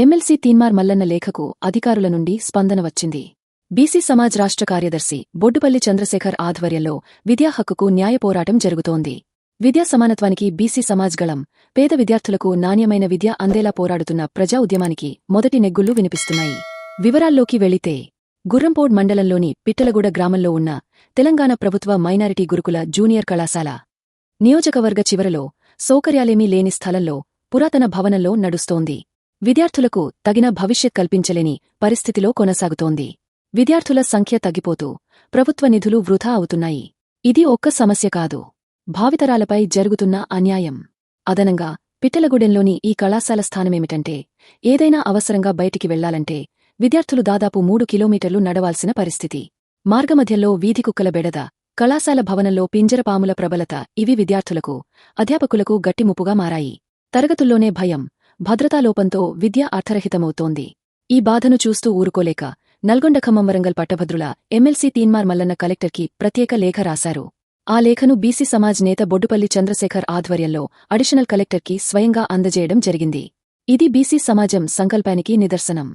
MLC Teenmar Mallanna లేఖకు అధికారుల నుండి స్పందన వచ్చింది. బీసీ సమాజ్ రాష్ట్ర కార్యదర్శి బొడ్డుపల్లి చంద్రశేఖర్ ఆధ్వర్యంలో విద్యా హక్కుకు న్యాయ పోరాటం జరుగుతోంది. విద్యా సమానత్వానికి బీసీ సమాజ్ గళం, పేద విద్యార్థులకు నాణ్యమైన విద్య అందేలా పోరాడుతున్న ప్రజా ఉద్యమానికి మొదటి నెగ్గుళ్లు వినిపిస్తున్నాయి. వివరాల్లోకి వెళితే గుర్రంపోడ్ మండలంలోని పిట్టలగూడ గ్రామంలో ఉన్న తెలంగాణ ప్రభుత్వ మైనారిటీ గురుకుల జూనియర్ కళాశాల నియోజకవర్గ చివరలో సౌకర్యాలేమీ లేని స్థలంలో పురాతన భవనంలో నడుస్తోంది. విద్యార్థులకు తగిన భవిష్యత్ కల్పించలేని పరిస్థితిలో కొనసాగుతోంది. విద్యార్థుల సంఖ్య తగ్గిపోతూ ప్రభుత్వ నిధులు వృధా అవుతున్నాయి. ఇది ఒక్క సమస్య కాదు, భావితరాలపై జరుగుతున్న అన్యాయం. అదనంగా పిట్టలగూడెంలోని ఈ కళాశాల స్థానమేమిటంటే, ఏదైనా అవసరంగా బయటికి వెళ్లాలంటే విద్యార్థులు దాదాపు 3 కిలోమీటర్లు నడవాల్సిన పరిస్థితి. మార్గమధ్యంలో వీధికుక్కల బెడద, కళాశాల భవనంలో పింజరపాముల ప్రబలత ఇవి విద్యార్థులకు, అధ్యాపకులకు గట్టిముప్పుగా మారాయి. తరగతుల్లోనే భయం, భద్రతాలోపంతో విద్య అర్థరహితమవుతోంది. ఈ బాధను చూస్తూ ఊరుకోలేక నల్గొండ ఖమ్మం వరంగల్ పట్టభద్రుల ఎమ్మెల్సీ తీన్మార్ మల్లన్న కలెక్టర్కి ప్రత్యేక లేఖ రాశారు. ఆ లేఖను బీసీ సమాజ్ నేత బొడ్డుపల్లి చంద్రశేఖర్ ఆధ్వర్యంలో అడిషనల్ కలెక్టర్కి స్వయంగా అందజేయడం జరిగింది. ఇది బీసీ సమాజం సంకల్పానికి నిదర్శనం.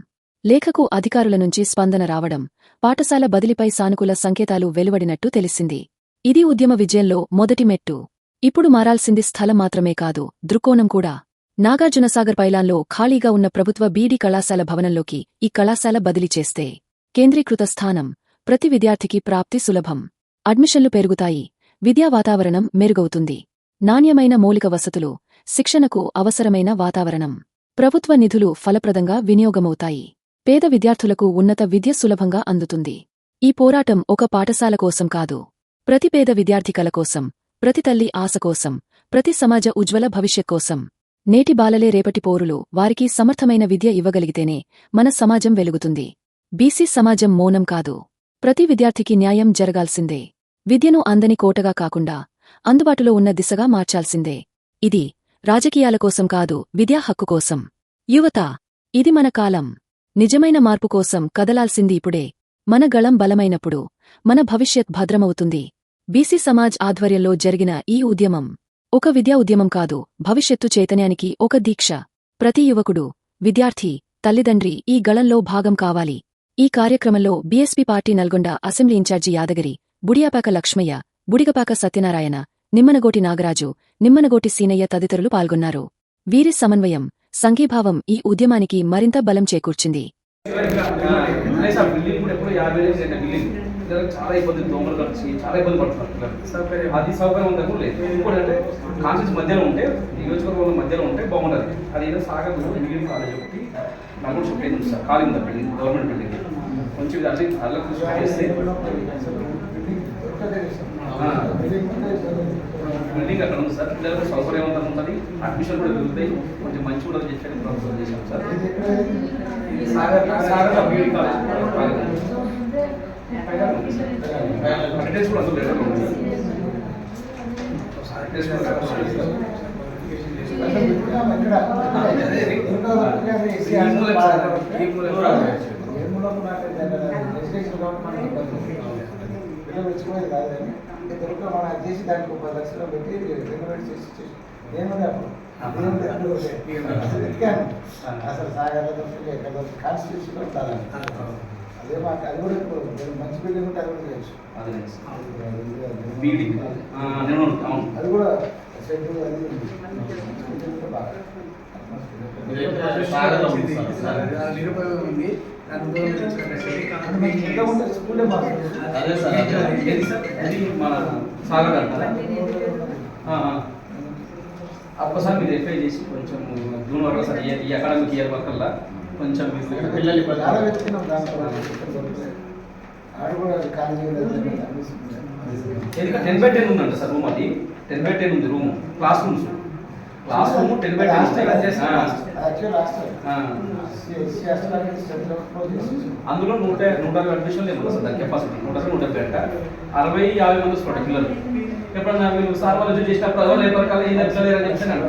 లేఖకు అధికారుల నుంచి స్పందన రావడం, పాఠశాల బదిలీపై సానుకూల సంకేతాలు వెలువడినట్టు తెలిసింది. ఇది ఉద్యమ విజయంలో మొదటి మెట్టు. ఇప్పుడు మారాల్సింది స్థలం మాత్రమే కాదు, దృక్కోణం కూడా. నాగార్జునసాగర్ పైలాన్లో ఖాళీగా ఉన్న ప్రభుత్వ బీడీ కళాశాల భవనంలోకి ఈ కళాశాల బదిలీ చేస్తే కేంద్రీకృత స్థానం, ప్రతి విద్యార్థికి ప్రాప్తి సులభం, అడ్మిషన్లు పెరుగుతాయి, విద్యా వాతావరణం మెరుగవుతుంది. నాణ్యమైన మౌలిక వసతులు, శిక్షణకు అవసరమైన వాతావరణం, ప్రభుత్వ నిధులు ఫలప్రదంగా వినియోగమవుతాయి. పేద విద్యార్థులకు ఉన్నత విద్య సులభంగా అందుతుంది. ఈ పోరాటం ఒక పాఠశాల కోసం కాదు, ప్రతి పేద విద్యార్థి కల కోసం, ప్రతి తల్లి ఆశ కోసం, ప్రతి సమాజ ఉజ్వల భవిష్యత్ కోసం. నేటి బాలలే రేపటి పౌరులు, వారికి సమర్థమైన విద్య ఇవ్వగలిగితేనే మన సమాజం వెలుగుతుంది. బీసీ సమాజం మౌనం కాదు, ప్రతి విద్యార్థికి న్యాయం జరగాల్సిందే. విద్యను అందని కోటగా కాకుండా అందుబాటులో ఉన్న దిశగా మార్చాల్సిందే. ఇది రాజకీయాల కోసం కాదు, విద్యా హక్కు కోసం. యువత, ఇది మన కాలం. నిజమైన మార్పు కోసం కదలాల్సింది ఇప్పుడే. మన గళం బలమైనప్పుడు మన భవిష్యత్ భద్రమవుతుంది. బీసీ సమాజ్ ఆధ్వర్యంలో జరిగిన ఈ ఉద్యమం ఒక విద్యా ఉద్యమం కాదు, భవిష్యత్తు చైతన్యానికి ఒక దీక్ష. ప్రతి యువకుడు, విద్యార్థి, తల్లిదండ్రి ఈ గళంలో భాగం కావాలి. ఈ కార్యక్రమంలో BSP party Nalgonda assembly incharge Yadagiri, Budiyapaka Lakshmaiah, Budigapaka Satyanarayana, Nimmanagoti Nagaraju, Nimmanagoti Seenaiah తదితరులు పాల్గొన్నారు. వీరి సమన్వయం, సంఘీభావం ఈ ఉద్యమానికి మరింత బలం చేకూర్చింది. చాలా ఇబ్బంది, దోమలు కలిసి చాలా ఇబ్బంది పడుతున్నారు. అది సౌకర్యం ఉందకు లేదు. ఇంకోటి అంటే కాన్షియస్ మధ్యలో ఉంటే, నియోజకవర్గంలో మధ్యలో ఉంటే బాగుంటుంది. అది ఏదో సాగర్ మిగిలిన కాలేజ్ ఒకటి నల్గొండ షిఫ్ట్ అయింది సార్, ఖాళీ ఉంది బిల్డింగ్, గవర్నమెంట్ బిల్డింగ్. కొంచెం అది అల్లకు షిఫ్ట్ చేస్తే బిల్డింగ్ అక్కడ ఉంది సార్. పిల్లలకు సౌకర్యవంతంగా ఉంటుంది, అడ్మిషన్ కూడా దొరుకుతాయి, కొంచెం మంచి కూడా చేసాను ప్రొఫెసర్ చేశాం sir. Sagar BEd college attendance కూడా అందులో లెటర్ ఉంది. పిల్లలు కాదు కానీ తెలుగులో మనం చేసి దానికి 10 లక్షలు పెట్టి రెగ్యులేట్ చేసి ఏముంది అప్పుడు వెతికాను. అసలు సాగర్లో ఎక్కడ కాన్స్టిట్యూషన్లో ఉండాలని అదే మాకు అది కూడా మంచి బిల్డింగ్ ఉంటే అది కూడా చేయొచ్చు. అది కూడా షెడ్యూల్ అది బాగా నిరుపయోగం ఉంది. స్కూలే ఒక్కసారి మీరు ఎఫ్ఐ చేసి కొంచెం జూన్ వరకు సార్ ఈ అకాడమిక్ ఇయర్ వరకల్లా కొంచెం పిల్లలు 10/10 ఉందంట సార్ రూమ్. అది 10/10 ఉంది రూమ్. Class room 10/10. అందులో 160 అడ్మిషన్లు ఏమన్నా సార్ దాని కెపాసిటీ 170 అంట. 60-50 మంది వస్తారు పిల్లలు. ఎప్పుడన్నా మీరు సార్ వాళ్ళు చేసినప్పుడు అదో లేబర్ కాదు ఈ నెలలో లేరని చెప్తాను.